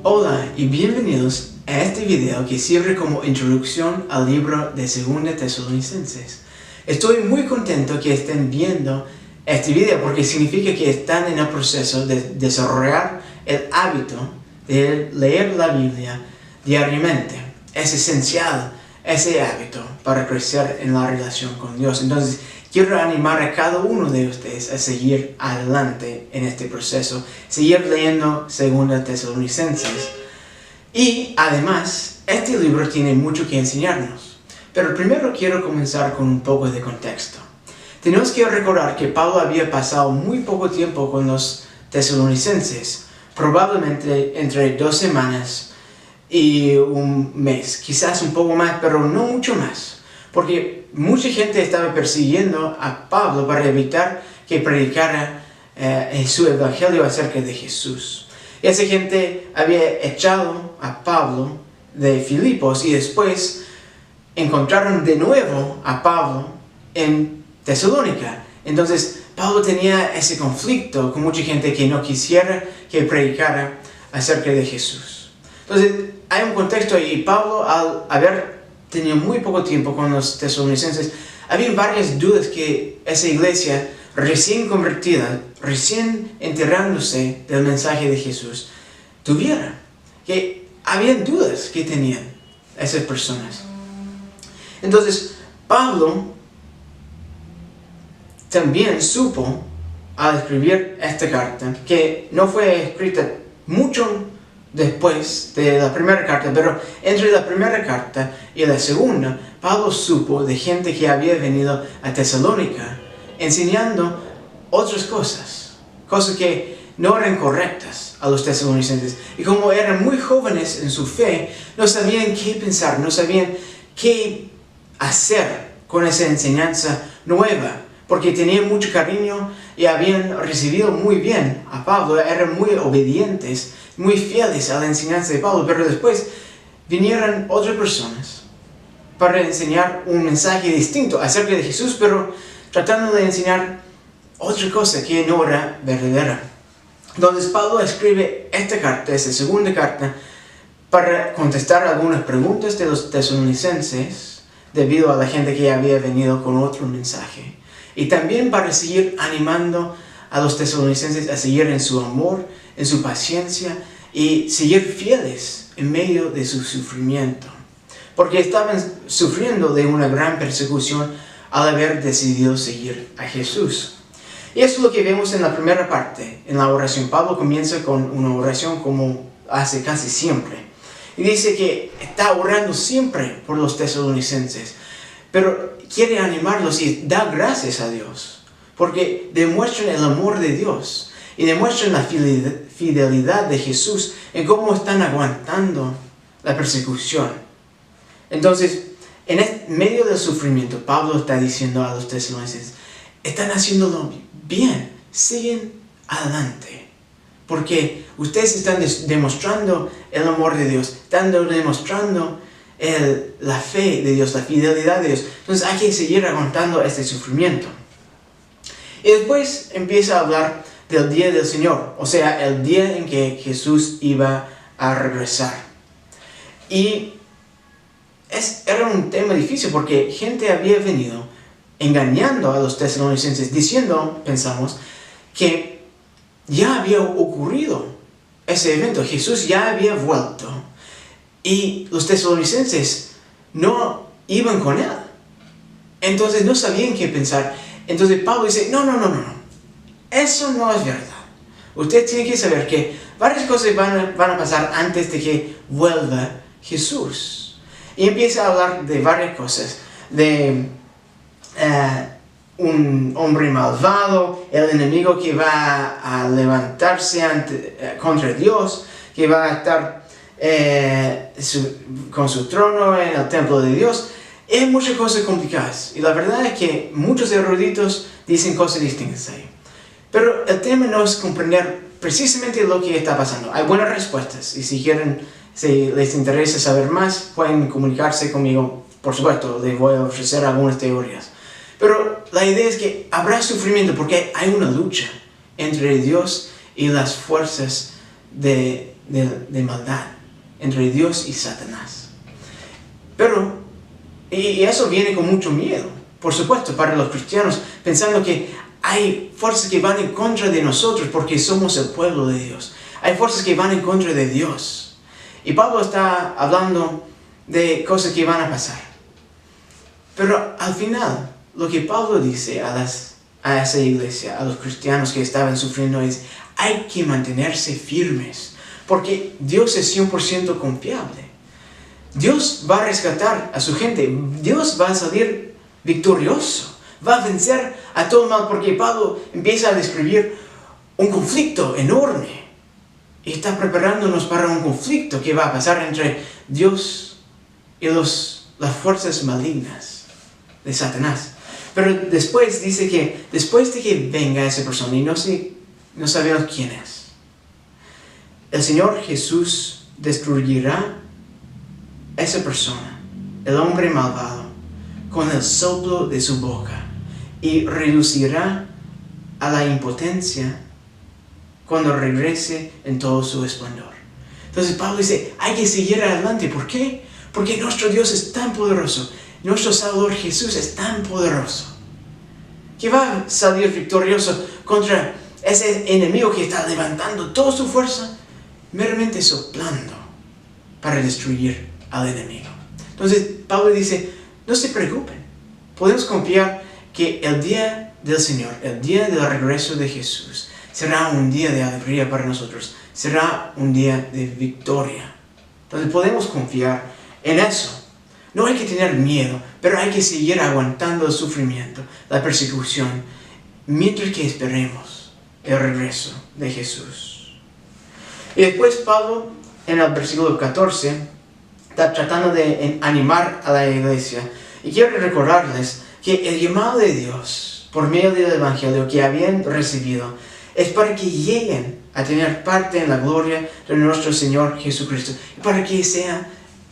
Hola y bienvenidos a este video que sirve como introducción al libro de 2 Tesalonicenses. Estoy muy contento que estén viendo este video porque significa que están en el proceso de desarrollar el hábito de leer la Biblia diariamente. Es esencial ese hábito para crecer en la relación con Dios. Entonces, quiero animar a cada uno de ustedes a seguir adelante en este proceso, seguir leyendo 2 Tesalonicenses. Y además, este libro tiene mucho que enseñarnos. Pero primero quiero comenzar con un poco de contexto. Tenemos que recordar que Pablo había pasado muy poco tiempo con los tesalonicenses, probablemente entre 2 semanas y un mes, quizás un poco más, pero no mucho más. Porque mucha gente estaba persiguiendo a Pablo para evitar que predicara su evangelio acerca de Jesús. Y esa gente había echado a Pablo de Filipos y después encontraron de nuevo a Pablo en Tesalónica. Entonces Pablo tenía ese conflicto con mucha gente que no quisiera que predicara acerca de Jesús. Entonces hay un contexto y Pablo, al haber tenido muy poco tiempo con los tesalonicenses, había varias dudas que esa iglesia recién convertida, recién enterándose del mensaje de Jesús, tuviera. Que había dudas que tenían esas personas. Entonces, Pablo también supo, al escribir esta carta, que no fue escrita mucho después de la primera carta, pero entre la primera carta y la segunda, Pablo supo de gente que había venido a Tesalónica enseñando otras cosas que no eran correctas a los tesalonicenses. Y como eran muy jóvenes en su fe, no sabían qué pensar, no sabían qué hacer con esa enseñanza nueva, porque tenían mucho cariño y habían recibido muy bien a Pablo, eran muy obedientes, muy fieles a la enseñanza de Pablo, pero después vinieron otras personas para enseñar un mensaje distinto acerca de Jesús, pero tratando de enseñar otra cosa que no era verdadera. Entonces Pablo escribe esta carta, esta segunda carta, para contestar algunas preguntas de los tesalonicenses debido a la gente que había venido con otro mensaje. Y también para seguir animando a los tesalonicenses a seguir en su amor, en su paciencia y seguir fieles en medio de su sufrimiento. Porque estaban sufriendo de una gran persecución al haber decidido seguir a Jesús. Y eso es lo que vemos en la primera parte, en la oración. Pablo comienza con una oración como hace casi siempre. Y dice que está orando siempre por los tesalonicenses. Pero quiere animarlos y da gracias a Dios. Porque demuestran el amor de Dios. Y demuestran la fidelidad de Jesús en cómo están aguantando la persecución. Entonces, en medio del sufrimiento, Pablo está diciendo a los tesalonicenses, están haciéndolo bien, siguen adelante. Porque ustedes están demostrando el amor de Dios, están demostrando la fe de Dios, la fidelidad de Dios. Entonces hay que seguir aguantando este sufrimiento. Y después empieza a hablar del día del Señor, o sea, el día en que Jesús iba a regresar. Y era un tema difícil porque gente había venido engañando a los tesalonicenses, diciendo, pensamos, que ya había ocurrido ese evento, Jesús ya había vuelto y los tesalonicenses no iban con él. Entonces no sabían qué pensar. Entonces Pablo dice, no, eso no es verdad. Usted tiene que saber que varias cosas van a pasar antes de que vuelva Jesús. Y empieza a hablar de varias cosas, de un hombre malvado, el enemigo que va a levantarse contra Dios, que va a estar con su trono en el templo de Dios. Hay muchas cosas complicadas y la verdad es que muchos eruditos dicen cosas distintas ahí. Pero el tema no es comprender precisamente lo que está pasando. Hay buenas respuestas y si les interesa saber más, pueden comunicarse conmigo. Por supuesto, les voy a ofrecer algunas teorías. Pero la idea es que habrá sufrimiento porque hay una lucha entre Dios y las fuerzas de de maldad entre Dios y Satanás. Y eso viene con mucho miedo, por supuesto, para los cristianos, pensando que hay fuerzas que van en contra de nosotros porque somos el pueblo de Dios. Hay fuerzas que van en contra de Dios. Y Pablo está hablando de cosas que van a pasar. Pero al final, lo que Pablo dice a esa iglesia, a los cristianos que estaban sufriendo, es: hay que mantenerse firmes, porque Dios es 100% confiable. Dios va a rescatar a su gente. Dios va a salir victorioso. Va a vencer a todo el mal, porque Pablo empieza a describir un conflicto enorme. Y está preparándonos para un conflicto que va a pasar entre Dios y las fuerzas malignas de Satanás. Pero después dice que después de que venga esa persona, y no sabemos quién es, el Señor Jesús destruirá a esa persona, el hombre malvado, con el soplo de su boca, y reducirá a la impotencia cuando regrese en todo su esplendor. Entonces Pablo dice: hay que seguir adelante. ¿Por qué? Porque nuestro Dios es tan poderoso. Nuestro Salvador Jesús es tan poderoso que va a salir victorioso contra ese enemigo que está levantando toda su fuerza, meramente soplando para destruir al enemigo. Entonces Pablo dice: no se preocupen, podemos confiar que el día del Señor, el día del regreso de Jesús, será un día de alegría para nosotros, será un día de victoria. Entonces podemos confiar en eso. No hay que tener miedo, pero hay que seguir aguantando el sufrimiento, la persecución, mientras que esperemos el regreso de Jesús. Y después Pablo, en el versículo 14, está tratando de animar a la iglesia. Y quiero recordarles que el llamado de Dios, por medio del Evangelio que habían recibido, es para que lleguen a tener parte en la gloria de nuestro Señor Jesucristo, y para que sea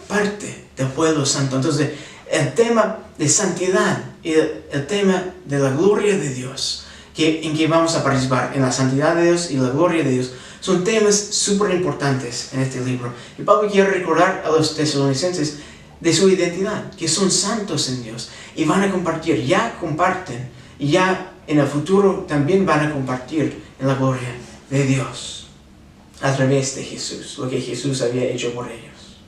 parte del pueblo santo. Entonces, el tema de santidad y el tema de la gloria de Dios, en que vamos a participar, en la santidad de Dios y la gloria de Dios, son temas súper importantes en este libro. Y Pablo quiere recordar a los tesalonicenses de su identidad, que son santos en Dios, y van a compartir, ya comparten, y ya en el futuro también van a compartir en la gloria de Dios a través de Jesús, lo que Jesús había hecho por ellos.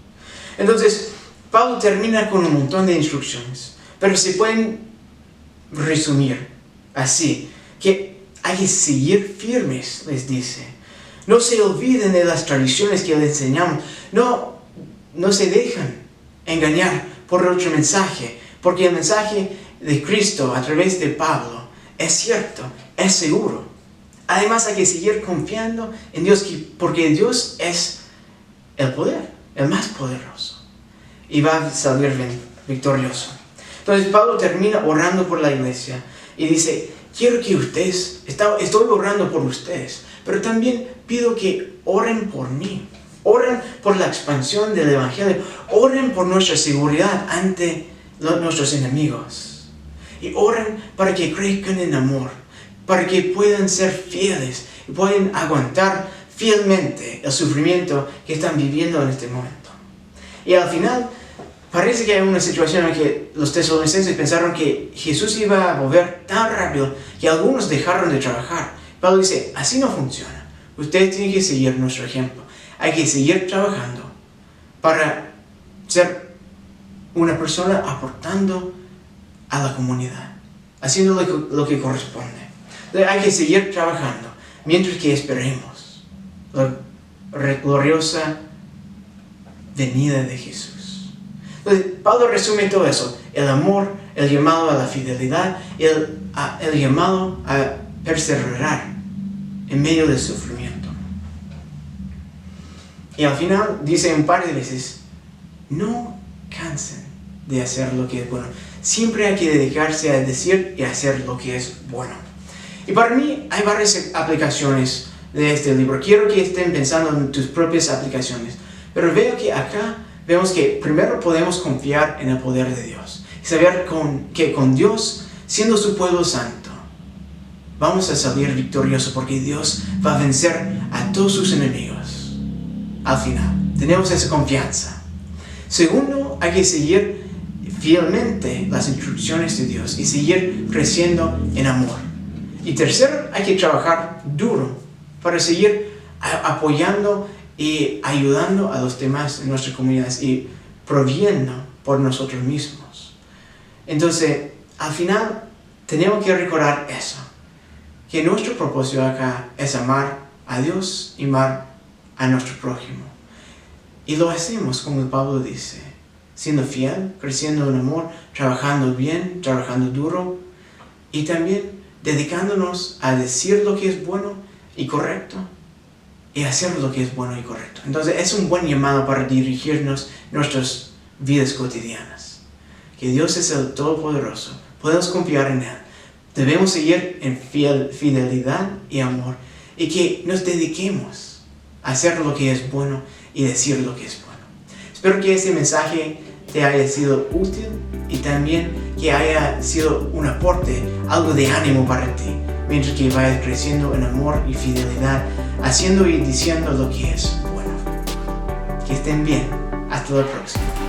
Entonces, Pablo termina con un montón de instrucciones, pero se pueden resumir así, que hay que seguir firmes, les dice. No se olviden de las tradiciones que les enseñamos. No se dejan engañar por otro mensaje, porque el mensaje de Cristo a través de Pablo es cierto, es seguro. Además hay que seguir confiando en Dios, porque Dios es el poder, el más poderoso, y va a salir victorioso. Entonces Pablo termina orando por la iglesia y dice: quiero que ustedes, estoy orando por ustedes, pero también pido que oren por mí. Oren por la expansión del Evangelio. Oren por nuestra seguridad ante nuestros enemigos. Y oren para que crezcan en amor, para que puedan ser fieles y puedan aguantar fielmente el sufrimiento que están viviendo en este momento. Y al final, parece que hay una situación en que los tesalonicenses pensaron que Jesús iba a volver tan rápido que algunos dejaron de trabajar. Pablo dice: así no funciona. Ustedes tienen que seguir nuestro ejemplo. Hay que seguir trabajando para ser una persona aportando a la comunidad, haciendo lo que corresponde. Hay que seguir trabajando mientras que esperemos la gloriosa venida de Jesús. Entonces, Pablo resume todo eso: el amor, el llamado a la fidelidad, el llamado a perseverar en medio del sufrimiento. Y al final dice un par de veces: no cansen de hacer lo que es bueno. Siempre hay que dedicarse a decir y hacer lo que es bueno. Y para mí hay varias aplicaciones de este libro. Quiero que estén pensando en tus propias aplicaciones. Pero veo que acá vemos que primero podemos confiar en el poder de Dios. Y saber que con Dios, siendo su pueblo santo, vamos a salir victoriosos, porque Dios va a vencer a todos sus enemigos. al final. Tenemos esa confianza. Segundo, hay que seguir fielmente las instrucciones de Dios y seguir creciendo en amor. Y tercero, hay que trabajar duro para seguir apoyando y ayudando a los demás en nuestras comunidades y proviendo por nosotros mismos. Entonces, al final, tenemos que recordar eso, que nuestro propósito acá es amar a Dios y amar a nuestro prójimo. Y lo hacemos, como Pablo dice, siendo fiel, creciendo en amor, trabajando bien, trabajando duro y también dedicándonos a decir lo que es bueno y correcto y hacer lo que es bueno y correcto. Entonces es un buen llamado para dirigirnos nuestras vidas cotidianas. Que Dios es el Todopoderoso, podemos confiar en Él. Debemos seguir en fidelidad y amor y que nos dediquemos a hacer lo que es bueno y decir lo que es bueno. Espero que este mensaje te haya sido útil y también que haya sido un aporte, algo de ánimo para ti, mientras que vayas creciendo en amor y fidelidad, haciendo y diciendo lo que es bueno. Que estén bien. Hasta la próxima.